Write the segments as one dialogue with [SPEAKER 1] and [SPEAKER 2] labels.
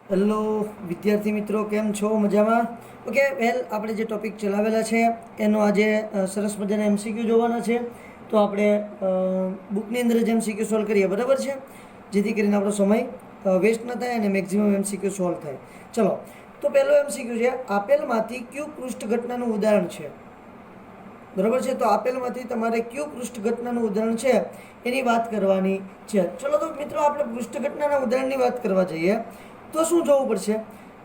[SPEAKER 1] Hello વિદ્યાર્થી મિત્રો, કેમ છો? મજામાં? ઓકે, વેલ આપણે જે ટોપિક ચલાવેલા છે એનો આજે સરસ મજાના એમસીક્યુ જોવાના છે. તો આપણે બુકની અંદર જ એમસીક્યુ સોલ્વ કરીએ, બરાબર છે? જેથી કરીને આપણો સમય વેસ્ટ ન થાય અને મેક્સિમમ એમસીક્યુ સોલ્વ થાય. ચલો, તો પહેલો એમસીક્યુ છે, આપેલમાંથી કયું પૃષ્ઠ ઘટનાનું ઉદાહરણ છે? બરાબર છે. તો આપેલમાંથી તમારે કયું પૃષ્ઠ ઘટનાનું ઉદાહરણ છે એની વાત કરવાની છે. ચલો તો મિત્રો, આપણે પૃષ્ઠ ઘટનાના ઉદાહરણની વાત કરવા જઈએ તો શું જોવું પડશે?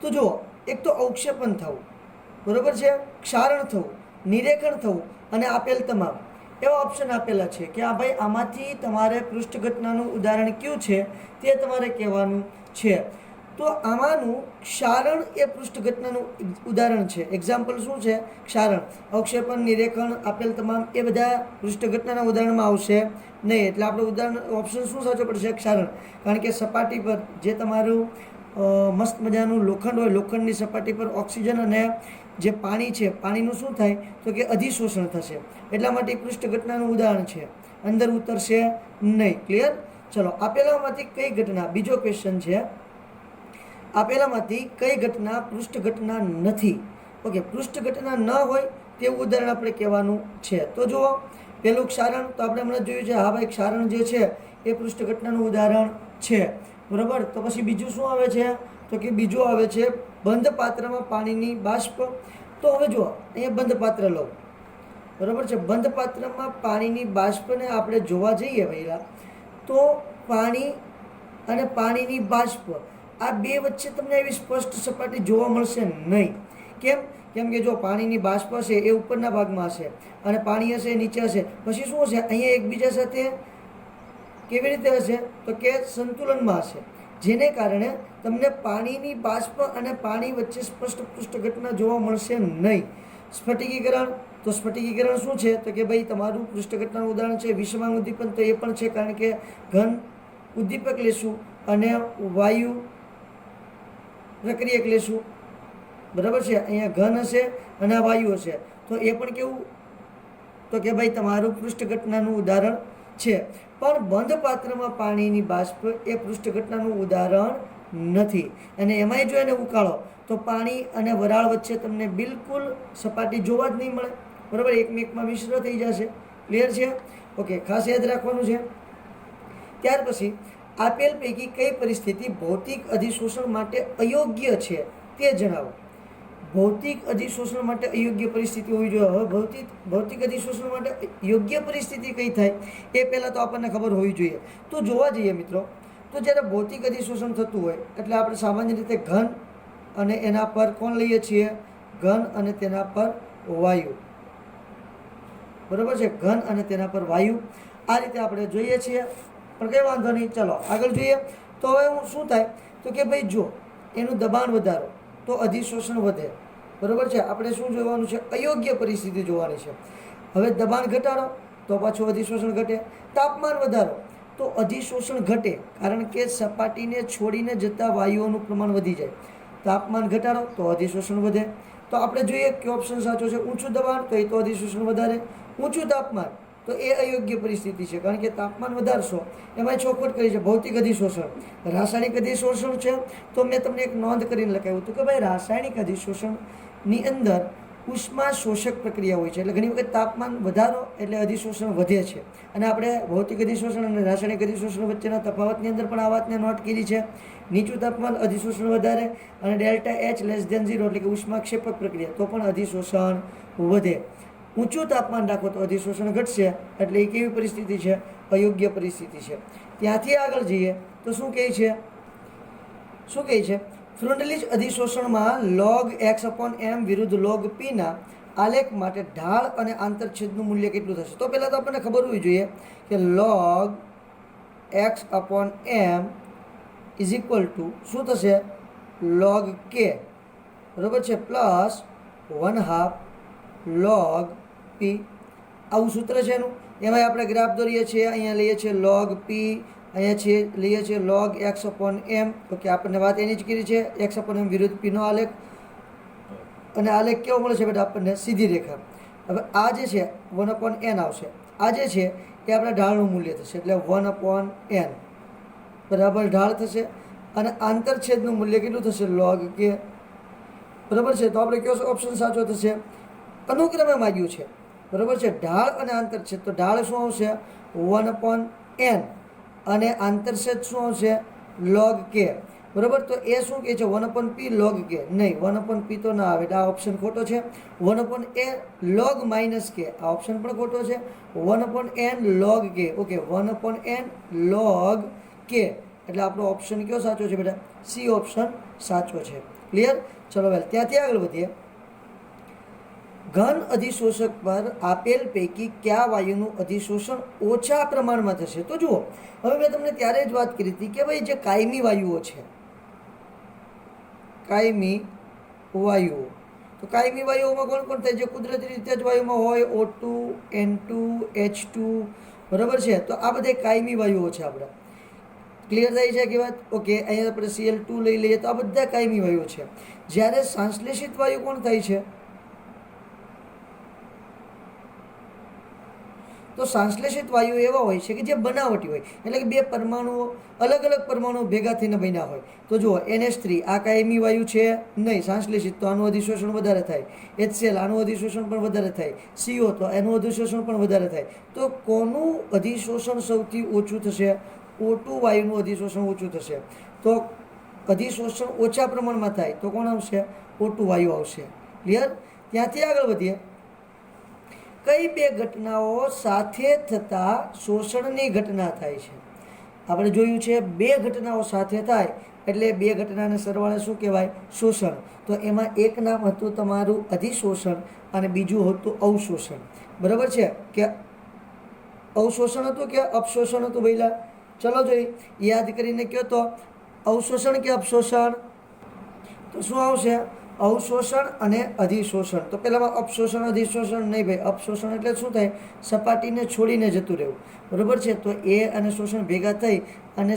[SPEAKER 1] તો જુઓ, એક તો અવક્ષેપણ થવું, બરાબર છે, ક્ષારણ થવું, નિરેખણ થવું અને આપેલ તમામ એવા ઓપ્શન આપેલા છે કે આ ભાઈ આમાંથી તમારે પૃષ્ઠ ઘટનાનું ઉદાહરણ કયું છે તે તમારે કહેવાનું છે. તો આમાંનું ક્ષારણ એ પૃષ્ઠ ઘટનાનું ઉદાહરણ છે. એક્ઝામ્પલ શું છે? ક્ષારણ. અવક્ષેપણ, નિરેખણ, આપેલ તમામ એ બધા પૃષ્ઠ ઘટનાના ઉદાહરણમાં આવશે નહીં. એટલે આપણે ઉદાહરણ ઓપ્શન શું સાચો પડશે? ક્ષારણ. કારણ કે સપાટી પર જે તમારું મસ્ત મજાનું લોખંડ હોય, લોખંડની સપાટી પર ઓક્સિજન અને જે પાણી છે, પાણીનું શું થાય તો કે અધિશોષણ થશે. એટલા માટે પૃષ્ઠ ઘટનાનું ઉદાહરણ છે, અંદર ઉતરશે નહીં. ક્લિયર? ચલો, આપેલામાંથી કઈ ઘટના, બીજો ક્વેશ્ચન છે, આપેલામાંથી કઈ ઘટના પૃષ્ઠ ઘટના નથી? ઓકે, પૃષ્ઠ ઘટના ન હોય તેવું ઉદાહરણ આપણે કહેવાનું છે. તો જુઓ, પહેલું ક્ષારણ. તો આપણે હમણાં જોયું છે, હા ભાઈ, ક્ષારણ જે છે એ પૃષ્ઠ ઘટનાનું ઉદાહરણ છે, બરાબર. તો પછી બીજું શું આવે છે? તો કે બીજું આવે છે બંધ પાત્રમાં પાણીની બાષ્પ. તો હવે જુઓ, અહીંયા બંધ પાત્ર લો, બરાબર છે. બંધ પાત્રમાં પાણીની બાષ્પને આપણે જોવા જઈએ પહેલા, તો પાણી અને પાણીની બાષ્પ, આ બે વચ્ચે તમને એવી સ્પષ્ટ સપાટી જોવા મળશે નહીં. કેમ? કેમ કે જો પાણીની બાષ્પ હશે એ ઉપરના ભાગમાં હશે અને પાણી હશે એ નીચે હશે. પછી શું હશે? અહીંયા એકબીજા સાથે કેવી રીતે હશે? તો કે સંતુલનમાં હશે, જેને કારણે તમને પાણીની બાષ્પ અને પાણી વચ્ચે સ્પષ્ટ પૃષ્ઠ ઘટના જોવા મળશે નહીં. સ્ફટિકીકરણ. તો સ્ફટિકીકરણ શું છે? તો કે ભાઈ તમારું પૃષ્ઠ ઘટનાનું ઉદાહરણ છે. વિષમાંગ ઉદ્દીપન, તો એ પણ છે, કારણ કે ઘન ઉદ્દીપક લેશું અને વાયુ પ્રક્રિયક લેશું, બરાબર છે. અહીંયા ઘન હશે અને વાયુ હશે, તો એ પણ કેવું? તો કે ભાઈ તમારું પૃષ્ઠ ઘટનાનું ઉદાહરણ છે. પણ બંધ પાત્રમાં પાણીની બાષ્પ એ પૃષ્ઠ ઘટનાનું ઉદાહરણ નથી. અને એમાંય જો એને ઉકાળો તો પાણી અને વરાળ વચ્ચે તમને બિલકુલ સપાટી જોવા જ નહીં મળે, બરાબર. એકમેકમાં મિશ્ર થઈ જશે. ક્લિયર છે? ઓકે, ખાસ યાદ રાખવાનું છે. ત્યાર પછી, આપેલ પૈકી કઈ પરિસ્થિતિ ભૌતિક અધિશોષણ માટે અયોગ્ય છે તે જણાવો. ભૌતિક અધિશોષણ માટે અયોગ્ય પરિસ્થિતિ હોવી જોઈએ. હવે ભૌતિક અધિશોષણ માટે યોગ્ય પરિસ્થિતિ કઈ થાય એ પહેલાં તો આપણને ખબર હોવી જોઈએ. તો જોવા જઈએ મિત્રો, તો જ્યારે ભૌતિક અધિશોષણ થતું હોય એટલે આપણે સામાન્ય રીતે ઘન અને એના પર કોણ લઈએ છીએ? ઘન અને તેના પર વાયુ, બરાબર છે. ઘન અને તેના પર વાયુ, આ રીતે આપણે જોઈએ છીએ. પણ કંઈ વાંધો નહીં, ચાલો આગળ જોઈએ. તો હવે શું થાય? તો કે ભાઈ જો એનું દબાણ વધારો તો અધિશોષણ વધે, બરાબર છે. આપણે શું જોવાનું છે? અયોગ્ય પરિસ્થિતિ જોવાની છે. હવે દબાણ ઘટાડો તો પાછું અધિશોષણ ઘટે. તાપમાન વધારો તો અધિશોષણ ઘટે, કારણ કે સપાટીને છોડીને જતા વાયુઓનું પ્રમાણ વધી જાય. તાપમાન ઘટાડો તો અધિશોષણ વધે. તો આપણે જોઈએ કે ઓપ્શન સાચો છે. ઊંચું દબાણ તો એ તો અધિશોષણ વધારે. ઊંચું તાપમાન તો એ અયોગ્ય પરિસ્થિતિ છે, કારણ કે તાપમાન વધારશો એમાં ચોખવટ કરી છે ભૌતિક અધિશોષણ. રાસાયણિક અધિશોષણ છે, તો મેં તમને એક નોંધ કરીને લખાવ્યું હતું કે ભાઈ રાસાયણિક અધિશોષણની અંદર ઉષ્મા શોષક પ્રક્રિયા હોય છે. એટલે ઘણી વખત તાપમાન વધારો એટલે અધિશોષણ વધે છે. અને આપણે ભૌતિક અધિશોષણ અને રાસાયણિક અધિશોષણ વચ્ચેના તફાવતની અંદર પણ આ વાતને નોટ કરી છે. નીચું તાપમાન અધિશોષણ વધારે અને ડેલ્ટા એચ લેસ ધેન 0 એટલે કે ઉષ્માક્ષેપક પ્રક્રિયા તો પણ અધિશોષણ વધે. ઊંચું તાપમાન રાખો તો અધિશોષણ ઘટશે, એટલે એ કેવી પરિસ્થિતિ છે? અયોગ્ય પરિસ્થિતિ છે. ત્યાંથી આગળ જઈએ તો શું કહે છે? ફ્રુન્ડલીજ અધિશોષણમાં log x/m વિરુદ્ધ log p ના આલેખ માટે ઢાળ અને આંતરછેદનું મૂલ્ય કેટલું થશે? તો પહેલાં તો આપણને ખબર હોવી જોઈએ કે log x/m is equal two શું થશે? log k, બરાબર છે, પ્લસ 1/2 log p. આવું સૂત્ર છે એનું. એમાં આપણે ગ્રાફ દોરીએ છીએ. અહીંયા લઈએ છીએ log p, અહીંયા લઈએ છીએ log x/m. ઓકે, આપણને વાત એની જ કરી છે, x/m વિરુદ્ધ p નો આલેખ. અને આલેખ કેવો મળે છે બેટા? આપણને સીધી રેખા. હવે આ જે છે 1/n આવશે. આ જે છે એ આપણા ઢાળનું મૂલ્ય થશે, એટલે 1/n બરાબર ઢાળ થશે. અને આંતરછેદનું મૂલ્ય કેટલું થશે log k, બરાબર છે. તો આપણે કયો ઓપ્શન સાચો થશે? અનુક્રમે માગ્યું છે, બરાબર છે. ઢાળ અને આંતરછેદ, તો ઢાળ શું આવશે 1/n અને આંતરછેદ શું આવશે log k, બરાબર. તો એ શું કહે છે 1/p log k, નહીં 1/p તો ના આવે, આ ઓપ્શન ખોટો છે. 1/a log -k, આ ઓપ્શન પણ ખોટો છે. 1/n log k, okay 1/n log k, એટલે આપણો ઓપ્શન કયો સાચો છે બેટા? સી ઓપ્શન સાચો છે. ક્લિયર? ચલો વેલ, ત્યાંથી આગળ વધીએ. ઘન અધિશોષક પર આપેલ પૈકી કયા વાયુનું અધિશોષણ ઓછા પ્રમાણમાં થશે? તો જુઓ, હવે મેં તમને ત્યારે જ વાત કરી હતી કે ભાઈ જે કાયમી વાયુઓ છે, કાયમી વાયુઓ, તો કાયમી વાયુઓમાં કોણ કોણ થાય? જે કુદરતી રીતે જ વાયુમાં હોય, O2, N2, H2, બરાબર છે. તો આ બધા કાયમી વાયુઓ છે આપણા. ક્લિયર થાય છે કે વાત? ઓકે, અહીંયા આપણે Cl2 લઈ લઈએ તો આ બધા કાયમી વાયુઓ છે. જ્યારે સંશ્લેષિત વાયુ કોણ થાય છે? તો સંશ્લેષિત વાયુ એવા હોય છે કે જે બનાવટી હોય, એટલે કે બે પરમાણુઓ અલગ અલગ પરમાણુઓ ભેગા થઈને બન્યા હોય. તો જુઓ NH3 આ કાયમી વાયુ છે નહીં, સંશ્લેષિત, તો આનું અધિશોષણ વધારે થાય. HCl આનું અધિશોષણ પણ વધારે થાય. CO તો એનું અધિશોષણ પણ વધારે થાય. તો કોનું અધિશોષણ સૌથી ઓછું થશે? O2 વાયુનું અધિશોષણ ઓછું થશે. તો અધિશોષણ ઓછા પ્રમાણમાં થાય તો કોણ આવશે? O2 વાયુ આવશે. ક્લિયર? ત્યાંથી આગળ વધીએ. કઈ બે ઘટનાઓ સાથે થતા શોષણની ઘટના થાય છે? આપણે જોયું છે બે ઘટનાઓ સાથે થાય એટલે બે ઘટનાને સરવાળે શું કહેવાય? શોષણ. તો એમાં એક નામ હતું તમારું અધિશોષણ અને બીજું હતું અવશોષણ, બરાબર છે. કે અવશોષણ હતું કે અપશોષણ હતું પહેલા? ચલો જોઈ, યાદ કરીને કયો તો અવશોષણ કે અપશોષણ? તો શું આવશે? અવશોષણ અને અધિશોષણ. તો પહેલામાં અપશોષણ અધિશોષણ નહીં ભાઈ, અપશોષણ એટલે શું થાય? સપાટીને છોડીને જતું રહેવું, બરાબર છે. તો એ અને શોષણ ભેગા થઈ અને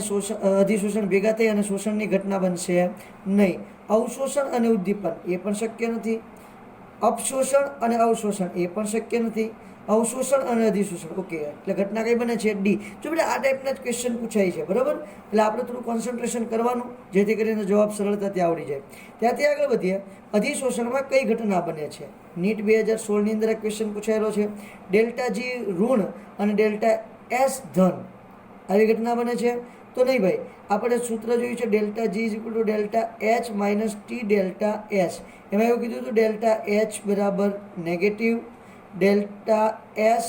[SPEAKER 1] અધિશોષણ ભેગા થઈ અને શોષણની ઘટના બનશે નહીં. અવશોષણ અને ઉદ્દીપન એ પણ શક્ય નથી. અપશોષણ અને અવશોષણ એ પણ શક્ય નથી. અવશોષણ અને અધિશોષણ, ઓકે, એટલે ઘટના કઈ બને છે? ડી. જો બેટા આ ટાઈપના જ ક્વેશ્ચન પૂછાય છે, બરાબર. એટલે આપણે થોડું કોન્સન્ટ્રેશન કરવાનું જેથી કરીને જવાબ સરળતાથી આવડી જાય. ત્યાંથી આગળ વધીએ. અધિશોષણમાં કઈ ઘટના બને છે? નીટ 2016ની અંદર આ ક્વેશ્ચન પૂછાયેલો છે. ડેલ્ટા જી ઋણ અને ડેલ્ટા એસ ધન, આવી ઘટના બને છે? તો નહીં ભાઈ, આપણે સૂત્ર જોયું છે delta G is equal to delta H minus T delta S. એમાં એવું કીધું હતું ડેલ્ટા એચ બરાબર નેગેટિવ, ડેલ્ટા એસ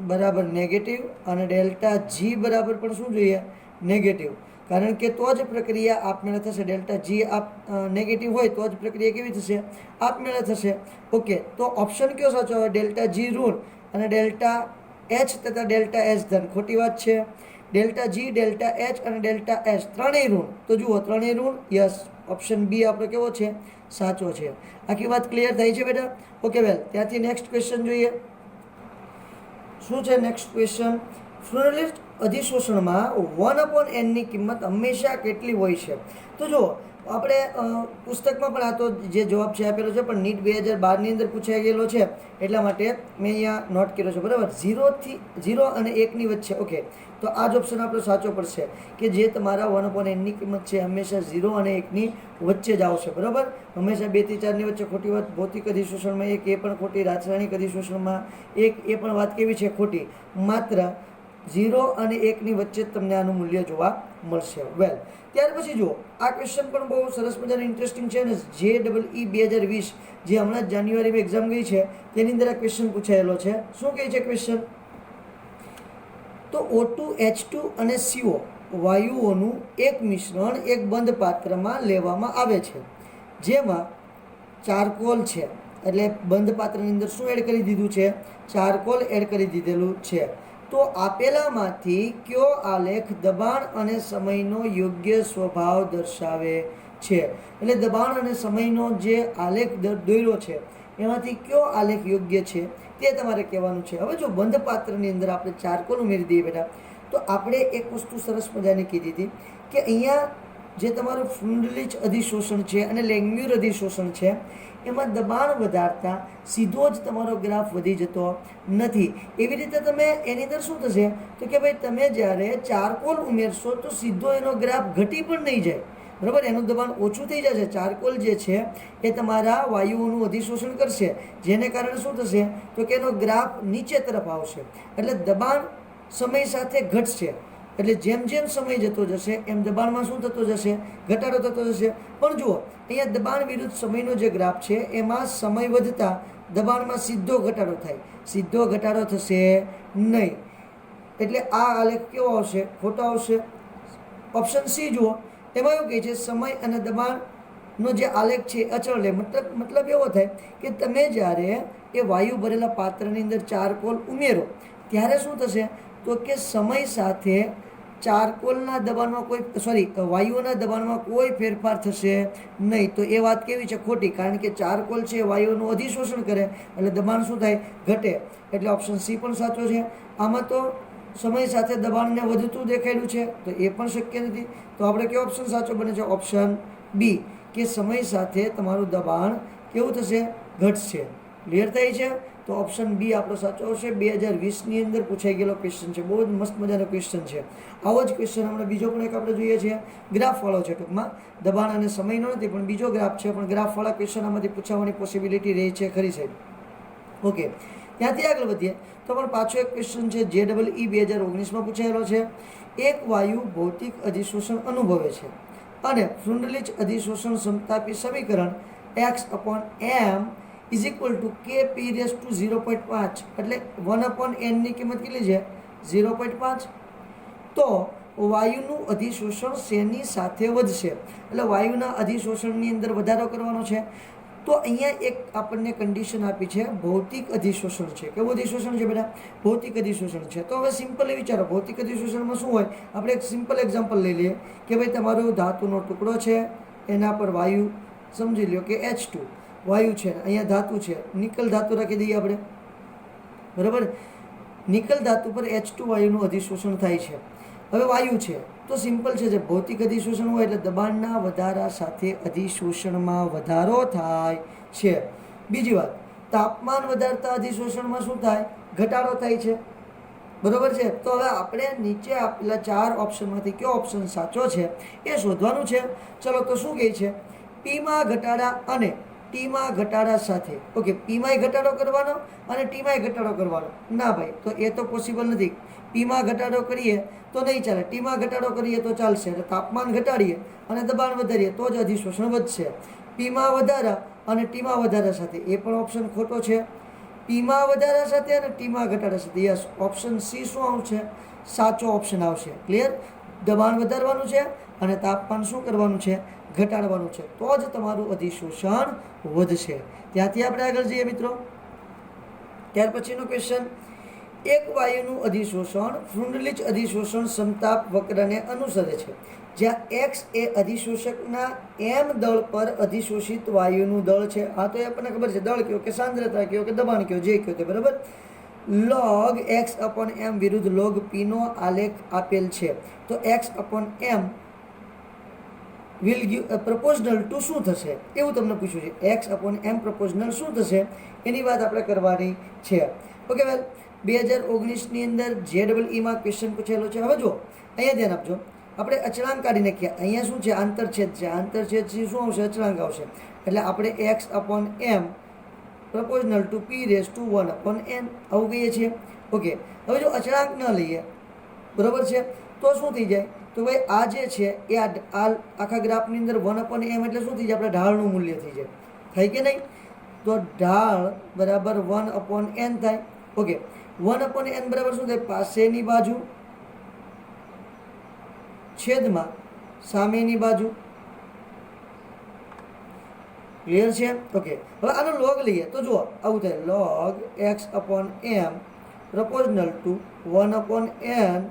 [SPEAKER 1] બરાબર નેગેટિવ અને ડેલ્ટા જી બરાબર પણ શું જોઈએ? નેગેટિવ. કારણ કે તો જ પ્રક્રિયા આપમેળે થશે. ડેલ્ટા જી નેગેટિવ હોય તો જ પ્રક્રિયા કેવી થશે? આપમેળે થશે. ઓકે, તો ઓપ્શન કયો સાચો આવે? ડેલ્ટા જી ઋણ અને ડેલ્ટા એચ તથા ડેલ્ટા એચ ધન. ખોટી વાત છે. ડેલ્ટા જી, ડેલ્ટા એચ અને ડેલ્ટા એચ ત્રણેય ઋણ. તો જુઓ ત્રણેય ઋણ, યસ, ઓપ્શન બી આપણો કેવો છે? સાચો છે. આખી વાત ક્લિયર થઈ છે બેટા? ઓકે વેલ, ત્યાંથી નેક્સ્ટ ક્વેશ્ચન જોઈએ. શું છે નેક્સ્ટ ક્વેશ્ચન? ફ્લુરલિસ્ટ અધિશોષણમાં 1/n ની કિંમત હંમેશા કેટલી હોય છે? તો જુઓ, આપણે પુસ્તકમાં પણ આ તો જે જવાબ છે આપેલો છે, પણ નીટ 2012ની અંદર પૂછાઈ ગયેલો છે એટલા માટે મેં અહીંયા નોટ કર્યો છે, બરાબર. 0 અને 1ની વચ્ચે. ઓકે, તો આ જ ઓપ્શન આપણો સાચો પડશે કે જે તમારા 1/n ની કિંમત છે હંમેશા 0 અને 1ની વચ્ચે જ આવશે, બરાબર. હંમેશા 2 થી 4ની વચ્ચે ખોટી વાત. ભૌતિક અધિશોષણમાં 1 એ પણ ખોટી. રાસાયણિક અધિશોષણમાં 1 એ પણ વાત કેવી છે? ખોટી. માત્ર 0 અને 1ની વચ્ચે જ તમને આનું મૂલ્ય જોવા મળશે. વેલ, ત્યાર પછી જુઓ, આ ક્વેશ્ચન પણ બહુ સરસ મજાનું ઇન્ટરેસ્ટિંગ છે અને JEE 2020 જે હમણાં જ જાન્યુઆરીમાં એક્ઝામ ગઈ છે તેની અંદર આ ક્વેશ્ચન પૂછાયેલો છે. શું કહે છે ક્વેશ્ચન? તો O2, H2 અને CO વાયુઓનું એક મિશ્રણ એક બંધ પાત્રમાં લેવામાં આવે છે, જેમાં ચારકોલ છે. એટલે બંધ પાત્રની અંદર શું એડ કરી દીધું છે? ચારકોલ એડ કરી દીધેલું છે. તો આપેલામાંથી કયો આલેખ દબાણ અને સમયનો યોગ્ય સ્વભાવ દર્શાવે છે? એટલે દબાણ અને સમયનો જે આલેખ દોર્યો છે એમાંથી કયો આલેખ યોગ્ય છે તે તમારે કહેવાનું છે. હવે જો બંધ પાત્રની અંદર આપણે ચારકોલ ઉમેરી દઈએ બેટા, તો આપણે એક વસ્તુ સરસ મજાની કીધી હતી કે અહીંયા જે તમારું ફ્રુન્ડલીચ અધિશોષણ છે અને લેંગ્યુર અધિશોષણ છે એમાં દબાણ વધારતા સીધો જ તમારો ગ્રાફ વધી જતો નથી. એવી રીતે તમે એની અંદર શું થશે તો કે ભાઈ તમે જ્યારે ચારકોલ ઉમેરશો તો સીધો એનો ગ્રાફ ઘટી પણ નહીં જાય, બરાબર. એનું દબાણ ઓછું થઈ જશે. ચારકોલ જે છે એ તમારા વાયુઓનું અધિશોષણ કરશે, જેને કારણે શું થશે તો કે એનો ગ્રાફ નીચે તરફ આવશે, એટલે દબાણ સમય સાથે ઘટશે. એટલે જેમ જેમ સમય જતો જશે એમ દબાણમાં શું થતો જશે, ઘટાડો થતો જશે. પણ જુઓ અહીંયા દબાણ વિરુદ્ધ સમયનો જે ગ્રાફ છે એમાં સમય વધતા દબાણમાં સીધો ઘટાડો થાય, સીધો ઘટાડો થશે નહીં. એટલે આ આલેખ કેવો આવશે, ખોટો આવશે. ઓપ્શન સી જુઓ, એમાં એવું કહે છે સમય અને દબાણનો જે આલેખ છે અચળ રહે. મતલબ એવો થાય કે તમે જ્યારે એ વાયુ ભરેલા પાત્રની અંદર ચારકોલ ઉમેરો ત્યારે શું થશે તો કે સમય સાથે ચારકોલના દબાણમાં વાયુઓના દબાણમાં કોઈ ફેરફાર થશે નહીં. તો એ વાત કેવી છે, ખોટી. કારણ કે ચારકોલ છે વાયુઓનું અધિશોષણ કરે એટલે દબાણ શું થાય, ઘટે. એટલે ઓપ્શન સી પણ સાચો છે. આમાં તો સમય સાથે દબાણને વધતું દેખાયેલું છે તો એ પણ શક્ય નથી. તો આપણે કયો ઓપ્શન સાચો બને છે, ઓપ્શન બી, કે સમય સાથે તમારું દબાણ કેવું થશે, ઘટશે. ક્લિયર થાય છે. તો ઓપ્શન બી આપણો સાચો આવશે. 2020ની અંદર પૂછાઈ ગયેલો ક્વેશ્ચન છે, બહુ જ મસ્ત મજાનો ક્વેશ્ચન છે. આવો જ ક્વેશ્ચન હમણાં બીજો પણ એક આપણે જોઈએ છીએ, ગ્રાફવાળો છે. ટૂંકમાં દબાણ અને સમયનો નથી પણ બીજો ગ્રાફ છે, પણ ગ્રાફવાળા ક્વેશ્ચન આમાંથી પૂછાવાની પોસિબિલિટી રહે છે ખરી સાહેબ. ઓકે, ત્યાંથી આગળ વધીએ તો પણ પાછો એક ક્વેશ્ચન છે JEE 2019માં પૂછાયેલો છે. એક વાયુ ભૌતિક અધિશોષણ અનુભવે છે અને ફ્રુન્ડલીચ અધિશોષણ સમતાપી સમીકરણ x/m is equal two Kp⁵0.5 એટલે 1/n ની કિંમત કેટલી છે, 0.5. તો વાયુનું અધિશોષણ શેની સાથે વધશે, એટલે વાયુના અધિશોષણની અંદર વધારો કરવાનો છે. તો અહીંયા એક આપણને કન્ડિશન આપી છે, ભૌતિક અધિશોષણ છે. કેવું અધિશોષણ છે બેટા, ભૌતિક અધિશોષણ છે. તો હવે સિમ્પલી વિચારો, ભૌતિક અધિશોષણમાં શું હોય. આપણે એક સિમ્પલ એક્ઝામ્પલ લઈ લઈએ કે ભાઈ તમારો ધાતુનો ટુકડો છે, એના પર વાયુ, સમજી લો કે H2 વાયુ છે, અહીંયા ધાતુ છે, નિકલ ધાતુ રાખી દઈએ આપણે, બરાબર. નિકલ ધાતુ પર H2 વાયુનું અધિશોષણ થાય છે. હવે વાયુ છે તો સિમ્પલ છે, જે ભૌતિક અધિશોષણ હોય એટલે દબાણના વધારા સાથે અધિશોષણમાં વધારો થાય છે. બીજી વાત, તાપમાન વધારતા અધિશોષણમાં શું થાય, ઘટાડો થાય છે, બરાબર છે. તો હવે આપણે નીચે આપેલા 4 ઓપ્શનમાંથી કયો ઓપ્શન સાચો છે એ શોધવાનું છે. ચલો, તો શું કહે છે, પીમાં ઘટાડા અને ટીમાં ઘટાડા સાથે. ઓકે, પીમાંય ઘટાડો કરવાનો અને ટીમાંય ઘટાડો કરવાનો. ના ભાઈ, તો એ તો પોસિબલ નથી. પીમાં ઘટાડો કરીએ તો નહીં ચાલે, ટીમાં ઘટાડો કરીએ તો ચાલશે. એટલે તાપમાન ઘટાડીએ અને દબાણ વધારીએ તો જ અધિશોષણ વધશે. પીમાં વધારા અને ટીમાં વધારા સાથે, એ પણ ઓપ્શન ખોટો છે. પીમાં વધારા સાથે અને ટીમાં ઘટાડા સાથે, યસ, ઓપ્શન સી શું આવશે, સાચો ઓપ્શન આવશે. ક્લિયર. દબાણ વધારવાનું છે અને તાપમાન શું કરવાનું છે, ઘટાડવાનું છે, તો જ તમારું અધિશોષણ વધશે. ત્યાંથી આપણે આગળ જઈએ મિત્રો. ત્યાર પછીનો ક્વેશ્ચન, એક વાયુનું અધિશોષણ ફ્રુન્ડલીચ અધિશોષણ સમતાપ વક્રને અનુસરે છે, જ્યાં x એ અધિશોષકના m દળ પર અધિશોષિત વાયુનું દળ છે. આ તો આપણને ખબર છે, દળ કયો કે સાંદ્રતા કયો કે દબાણ કયો, જે કયો તે, બરાબર. log x/m વિરુદ્ધ log p નો આલેખ આપેલ છે. તો x/m વિલ ગીવ પ્રપોઝનલ ટુ શું થશે એવું તમને પૂછ્યું છે. x/m પ્રપોઝનલ શું થશે એની વાત આપણે કરવાની છે. ઓકે વેલ, 2019ની અંદર JEE ક્વેશ્ચન પૂછેલો છે. હવે જો અહીંયા ધ્યાન આપજો, આપણે અચળાંક કાઢી નાખ્યા. અહીંયા શું છે, આંતરછેદ છે. આંતરછેદ શું આવશે, અચળાંક આવશે. એટલે આપણે x/m પ્રપોઝનલ ટુ p⁻1/n આવું કહીએ છીએ. ઓકે, હવે જો અચળાંક ન લઈએ, બરાબર છે, તો શું થઈ જાય, તો ભાઈ આ જે છે એ આ આખા ગ્રાફની અંદર 1/m એટલે શું થઈ જાય, આપણે ઢાળનું મૂલ્ય થઈ જાય. થાય કે નહીં? તો ઢાળ બરાબર 1/n થાય. ઓકે, 1/n બરાબર શું થાય, પાસેની બાજુ છેદમાં સામેની બાજુ. ક્લિયર છે? ઓકે, હવે આનો લોગ લઈએ તો જુઓ આવું થાય, log x/m પ્રપોઝનલ two 1/n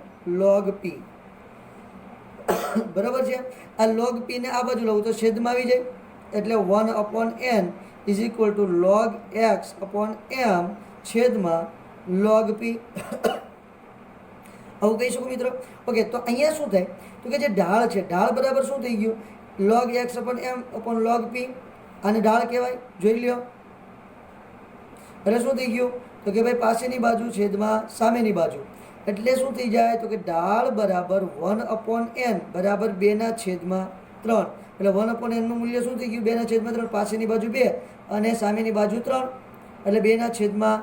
[SPEAKER 1] log p. બરાબર છે. આ log p ને આ બાજુ લઉં તો છેદમાં આવી જાય, એટલે 1/n is equal two log x/m છેદમાં log p. આવું કહી શકું મિત્રો. ઓકે, તો અહીંયા શું થાય તો કે જે ઢાળ છે, ઢાળ બરાબર શું થઈ ગયું, log x upon m upon log p. આને ઢાળ કહેવાય, જોઈ લ્યો. એટલે શું થઈ ગયું તો કે ભાઈ પાસેની બાજુ છેદમાં સામેની બાજુ, એટલે શું થઈ જાય તો કે ઢાળ બરાબર 1/n બરાબર 2/3. એટલે 1/n નું મૂલ્ય શું થઈ ગયું, 2/3. પાસેની બાજુ 2 અને સામેની બાજુ 3, એટલે 2/3.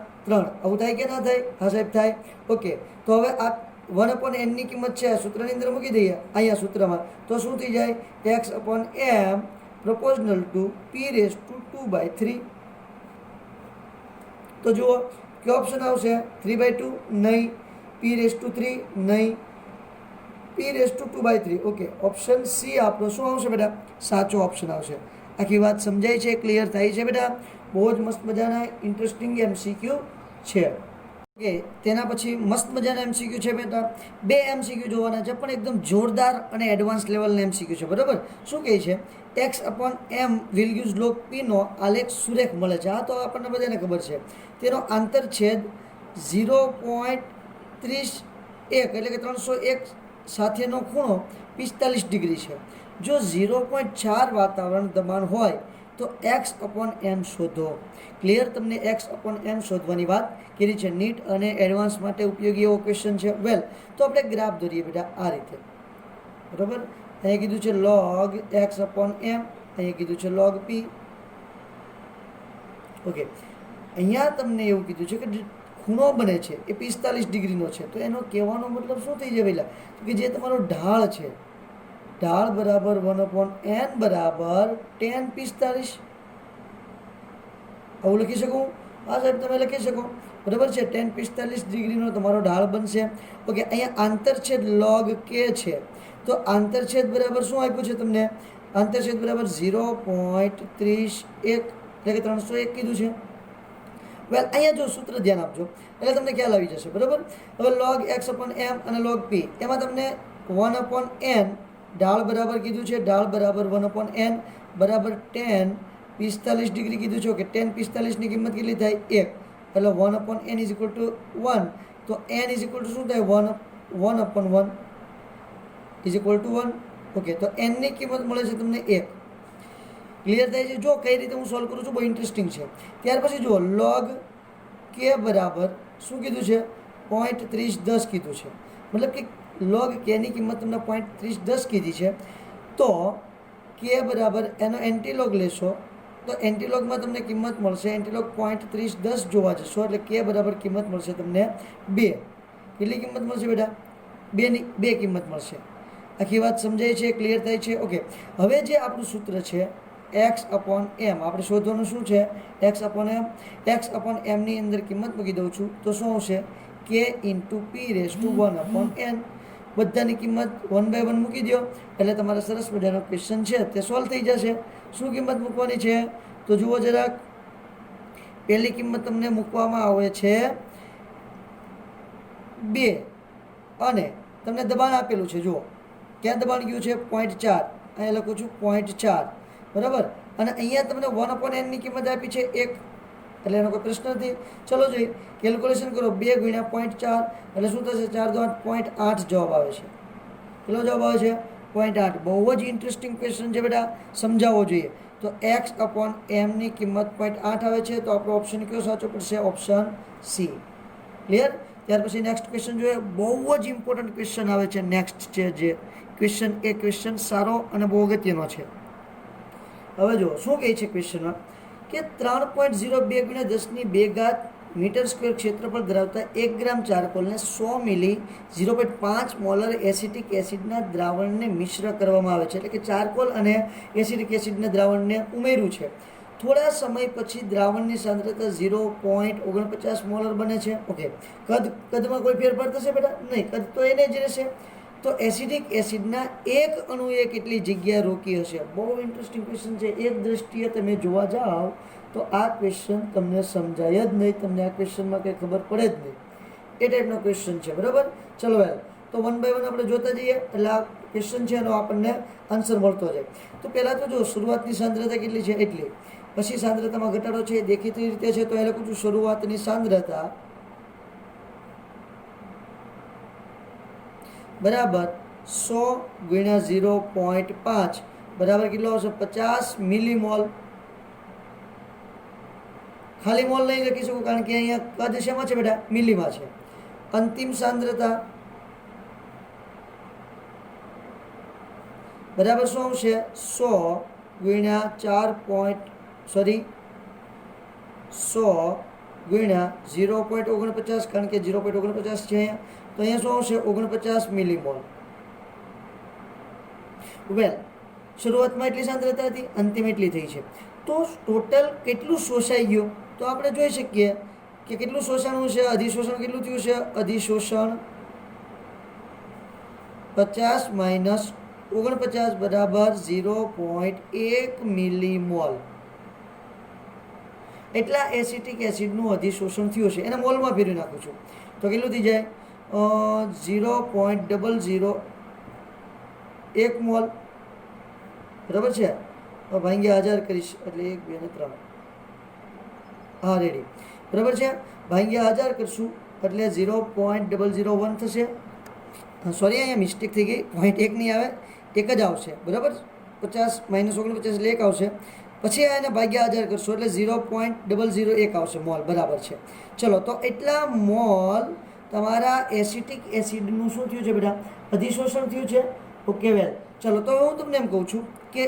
[SPEAKER 1] આવું થાય કે ના થાય? હા સાહેબ થાય. ઓકે, તો હવે આ 1/n ની કિંમત છે સૂત્રની અંદર મૂકી દઈએ અહીંયા સૂત્રમાં, તો શું થઈ જાય, x/m proportional to p⁻²/3. તો જુઓ કયો ઓપ્શન આવશે, 3/2 નહીં, p⁻3 નહીં, p⁻2/3. ઓકે, ઓપ્શન સી આપણો શું આવશે બેટા, સાચો ઓપ્શન આવશે. આખી વાત સમજાય છે, ક્લિયર થાય છે બેટા? બહુ જ મસ્ત મજાના ઇન્ટરેસ્ટિંગ MCQ છે. ઓકે, તેના પછી મસ્ત મજાના MCQ છે બેટા, 2 MCQ જોવાના છે, પણ એકદમ જોરદાર અને એડવાન્સ લેવલના MCQ છે. બરાબર, શું કહે છે, x/m વેલ્યુઝ log p નો આલેખ સુરેખ મળે છે. આ તો આપણને બધાને ખબર છે. તેનો આંતરછેદ 0.31 એટલે કે 301 સાથેનો ખૂણો 45 ડિગ્રી છે. જો 0.4 વાતાવરણ દબાણ હોય તો x/m શોધો. ક્લિયર? તમને x/m શોધવાની વાત કરી છે. નીટ અને એડવાન્સ માટે ઉપયોગી એવો ક્વેશ્ચન છે. વેલ, તો આપણે ગ્રાફ દોરીએ બેટા આ રીતે. બરાબર, અહીંયા કીધું છે log x/m, અહીંયા કીધું છે log p. ઓકે, અહીંયા તમને એવું કીધું છે કે ખૂણો બને છે એ 45 ડિગ્રીનો છે. તો એનો કહેવાનો મતલબ શું થઈ જાય પહેલાં, કે જે તમારો ઢાળ છે, ઢાળ બરાબર 1/n બરાબર tan 45. આવું લખી શકું? હા સાહેબ, તમે લખી શકો. બરાબર છે, tan 45 ડિગ્રીનો તમારો ઢાળ બનશે. ઓકે, અહીંયા આંતરછેદ log k છે, તો આંતરછેદ બરાબર શું આપ્યું છે તમને, આંતરછેદ બરાબર 0.31 એટલે કે 301 કીધું છે. વેલ, અહીંયા જો સૂત્ર ધ્યાન આપજો એટલે તમને ખ્યાલ આવી જશે. બરાબર, હવે log x/m અને log p, એમાં તમને 1/n ઢાળ બરાબર કીધું છે, ઢાળ બરાબર 1/n બરાબર tan 45 ડિગ્રી કીધું છે. ઓકે, tan 45 ની કિંમત કેટલી થાય, 1, એટલે 1/n = 1. તો n = શું થાય, 1/1 = 1. ઓકે, તો n ની કિંમત મળે છે તમને 1. ક્લિયર થાય છે? જો કઈ રીતે હું સોલ્વ કરું છું, બહુ ઇન્ટરેસ્ટિંગ છે. ત્યાર પછી જુઓ, log k બરાબર શું કીધું છે, 0.3010 કીધું છે. મતલબ કે log k ની કિંમત તમને 0.3010 કીધી છે. તો k બરાબર એનો એન્ટીલોગ લેશો તો એન્ટીલોગમાં તમને કિંમત મળશે, એન્ટીલોગ 0.3010 જોવા જશો એટલે k બરાબર કિંમત મળશે તમને 2. કેટલી કિંમત મળશે બેટા, 2 કિંમત મળશે. આખી વાત સમજાય છે, ક્લિયર થાય છે? ઓકે, હવે જે આપણું સૂત્ર છે x/m, આપણે શોધવાનું શું છે, x/m. x/m ની અંદર કિંમત મૂકી દઉં છું તો શું આવશે, k × p⁻1/n. બધાની કિંમત 1/1 મૂકી દો એટલે તમારા સરસ મજાનો ક્વેશ્ચન છે તે સોલ્વ થઈ જશે. શું કિંમત મૂકવાની છે તો જુઓ જરાક. પહેલી કિંમત તમને મૂકવામાં આવે છે 2 અને તમને દબાણ આપેલું છે. જુઓ ક્યાં દબાણ ગયું છે, 0.4. અહીંયા લખું છું 0.4. બરાબર, અને અહીંયા તમને 1/n ની કિંમત આપી છે 1, એટલે એનો કોઈ પ્રશ્ન નથી. ચલો જોઈએ, કેલ્ક્યુલેશન કરો. 2 × 0.4 એટલે શું થશે, 4 × 0.8 જવાબ આવે છે. કેટલો જવાબ આવે છે, 0.8. બહુ જ ઇન્ટરેસ્ટિંગ ક્વેશ્ચન છે બેટા, સમજાવવો જોઈએ. તો x/m ની કિંમત 0.8 આવે છે. તો આપણો ઓપ્શન કયો સાચો પડશે, ઓપ્શન સી. ક્લિયર? ત્યાર પછી નેક્સ્ટ ક્વેશ્ચન જોઈએ. બહુ જ ઇમ્પોર્ટન્ટ ક્વેશ્ચન આવે છે નેક્સ્ટ છે જે ક્વેશ્ચન, એ ક્વેશ્ચન સારો અને બહુ અગત્યનો છે. હવે જુઓ શું કહે છે ક્વેશ્ચનમાં, કે 3.02 × 10⁻² મીટર સ્ક્વેર ક્ષેત્રફળ ધરાવતા 1 ગ્રામ ચારકોલને 100 મિલી 0.5 મોલર એસિટિક એસિડના દ્રાવણને મિશ્ર કરવામાં આવે છે. એટલે કે ચારકોલ અને એસિટિક એસિડના દ્રાવણને ઉમેર્યું છે. થોડા સમય પછી દ્રાવણની સાંદ્રતા 0.49 મોલર બને છે. ઓકે, કદમાં કોઈ ફેરફાર થશે બેટા? નહીં, કદ તો એને જ રહેશે. તો એસિડિક એસિડના એક અણુએ કેટલી જગ્યા રોકી હશે? બહુ ઇન્ટરેસ્ટિંગ ક્વેશ્ચન છે. એક દ્રષ્ટિએ તમે જોવા જાઓ તો આ ક્વેશ્ચન તમને સમજાય જ નહીં, તમને આ ક્વેશ્ચનમાં કંઈ ખબર પડે જ નહીં. એ ટાઈપનો ક્વેશ્ચન છે. બરાબર, ચલો યાર, તો 1 by 1 આપણે જોતા જઈએ એટલે આ ક્વેશ્ચન છે એનો આપણને આન્સર મળતો જાય. તો પહેલાં તો જો શરૂઆતની સાંદ્રતા કેટલી છે એટલી, પછી સાંદ્રતામાં ઘટાડો છે એ દેખીતી રીતે છે. તો એ લખું છું શરૂઆતની સાંદ્રતા બરાબર 100 ગુણ્યા 0.5 બરાબર કેટલો આવશે 50 મિલીમોલ. ખાલી મોલ નહીં લખી શકું કારણ કે અહીંયા કદ શેમાં છે બેટા મિલીમાં છે. અંતિમ સાંદ્રતા બરાબર શું આવશે 100 ગુણ્યા 100 ગુણ્યા 0.49 કારણ કે 0.49 છે અહીંયા, તો અહીંયા શું આવશે 49 મિલીમોલ. વેલ શરૂઆતમાં એટલી સાંદ્રતા હતી, અંતિમ એટલી થઈ છે. તો ટોટલ કેટલું શોષાઈ ગયું તો આપણે જોઈ શકીએ કે કેટલું શોષણ છે. અધિશોષણ કેટલું થયું છે? અધિશોષણ 50 માઇનસ 49 બરાબર 0.1 મિલીમોલ. એટલા એસિટિક એસિડનું અધિશોષણ થયું છે. એને મોલમાં ફેરવી નાખું છું તો કેટલું થઈ જાય 0.001 મોલ. બરાબર છે. ભાંગ્યા 1000 કરીશ એટલે 1 2 ને 3. હા રેડી. બરાબર છે. ભાંગ્યા 1000 કરશું એટલે 0.001 થશે. સોરી અહીંયા મિસ્ટેક થઈ ગઈ, 0.1 નહીં આવે, 1 જ આવશે. બરાબર 50 માઇનસ 49 એટલે 1 આવશે. પછી એને ભાગ્યા 1000 કરશો એટલે 0.001 આવશે મોલ. બરાબર છે. ચલો તો એટલા મોલ તમારા એસિટિક એસિડનું શું થયું છે બેટા? અધિશોષણ થયું છે. ઓકે વેલ. ચલો તો હું તમને એમ કહું છું કે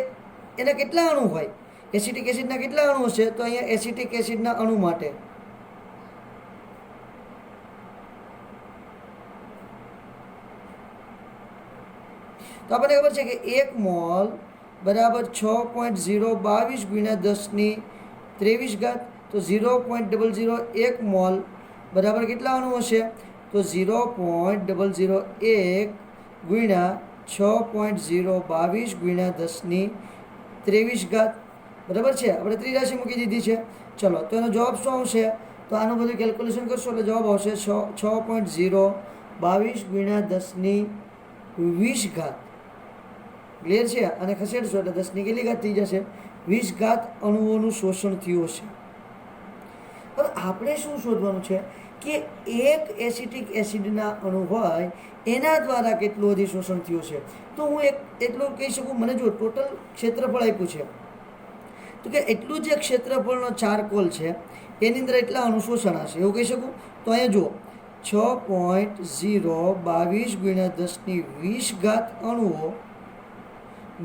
[SPEAKER 1] એના કેટલા અણુ હોય? એસિટિક એસિડના કેટલા અણુ હશે? તો અહીંયા એસિટિક એસિડના અણુ માટે તો આપણને ખબર છે કે 1 મોલ બરાબર 6.022 ગુણ્યા 10⁻23 ઘાત. તો 0.001 મોલ બરાબર કેટલા અણુ હશે? તો 0.001 ગુણ્યા 6.022 ગુણ્યા 10⁻23 ઘાત. બરાબર છે. આપણે ત્રિરાશિ મૂકી દીધી છે. ચલો તો એનો જવાબ શું આવશે? તો આનું બધું કેલ્ક્યુલેશન કરશો એટલે જવાબ આવશે 6.022 ગુણ્યા 10⁻20 ઘાત. ક્લિયર છે. અને ખસેડશો એટલે 10ની કેટલી ઘાત થઈ જશે? 20 ઘાત અણુઓનું શોષણ થયું હશે. હવે આપણે શું શોધવાનું છે કે એક એસિટિક એસિડના અણુ હોય એના દ્વારા કેટલું અધિશોષણ થયું છે. તો હું એટલું કહી શકું, મને જો ટોટલ ક્ષેત્રફળ આપ્યું છે તો કે એટલું જે ક્ષેત્રફળનો ચારકોલ છે એની અંદર એટલા અણુ શોષણ હશે એવું કહી શકું. તો અહીંયા જુઓ 6.022 ગુણ્યા 10⁻20 ઘાત અણુઓ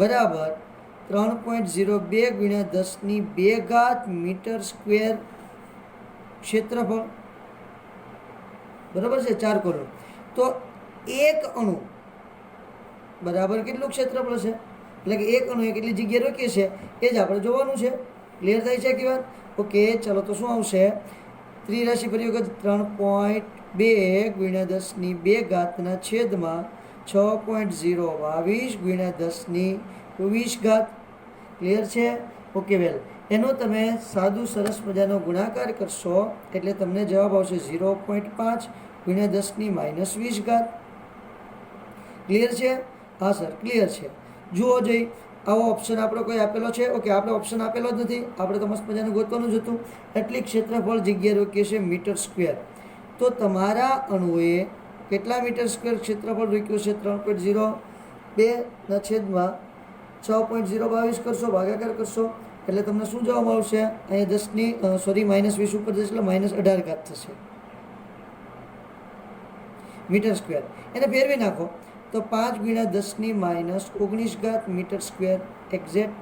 [SPEAKER 1] બરાબર 3.02 ગુણ્યા 10⁻2 ઘાત મીટર સ્ક્વેર ક્ષેત્રફળ. બરાબર છે ચારકોલનું. તો એક અણુ બરાબર કેટલું ક્ષેત્રફળ છે? એટલે કે એક અણુ કેટલી જગ્યાએ રોકીએ છે એ જ આપણે જોવાનું છે. ક્લિયર થાય છે કે વાત? ઓકે. ચલો તો શું આવશે? ત્રિરાશિ ફરી વખત 3.2 ગુણ્યા 10⁻2 ઘાતના છેદમાં 6.022 ગુણ્યા 10⁻20 ઘાત. ક્લિયર છે? ઓકે વેલ. એનો તમે સાદું સરસ મજાનો ગુણાકાર કરશો એટલે તમને જવાબ આવશે 0.5 ગુણ્યા 10⁻20 ઘાત. ક્લિયર છે? હા સર ક્લિયર છે. જુઓ જઈ આવો ઓપ્શન આપણો કોઈ આપેલો છે? ઓકે આપણે ઓપ્શન આપેલો જ નથી, આપણે તો મસ્ત મજાનું ગોતવાનું જ હતું. એટલી ક્ષેત્રફળ જગ્યા રોકીએ છે મીટર સ્ક્વેર. તો તમારા અણુએ કેટલા મીટર સ્ક્વેર ક્ષેત્રફળ રોક્યું છે? 3.02 છેદમાં 6.022 કરશો, ભાગાકાર કરશો એટલે તમને શું જવાબ આવશે? અહીંયા -20 ઉપર જશે એટલે -18 ઘાત થશે મીટર સ્ક્વેર. એને ફેરવી નાખો તો 5 ગુણ્યા 10⁻19 ઘાત મીટર સ્ક્વેર એક્ઝેક્ટ.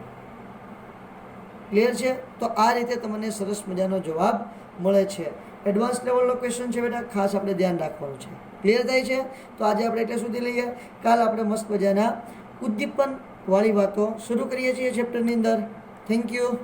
[SPEAKER 1] ક્લિયર છે? તો આ રીતે તમને સરસ મજાનો જવાબ મળે છે. એડવાન્સ લેવલનો ક્વેશ્ચન છે બેટા, ખાસ આપણે ધ્યાન રાખવાનું છે. ક્લિયર થાય છે? તો આજે આપણે એટલે સુધી લઈએ. કાલ આપણે મસ્ત મજાના ઉદ્દીપન વાળી વાતો શરૂ કરીએ છીએ ચેપ્ટરની અંદર. Thank you.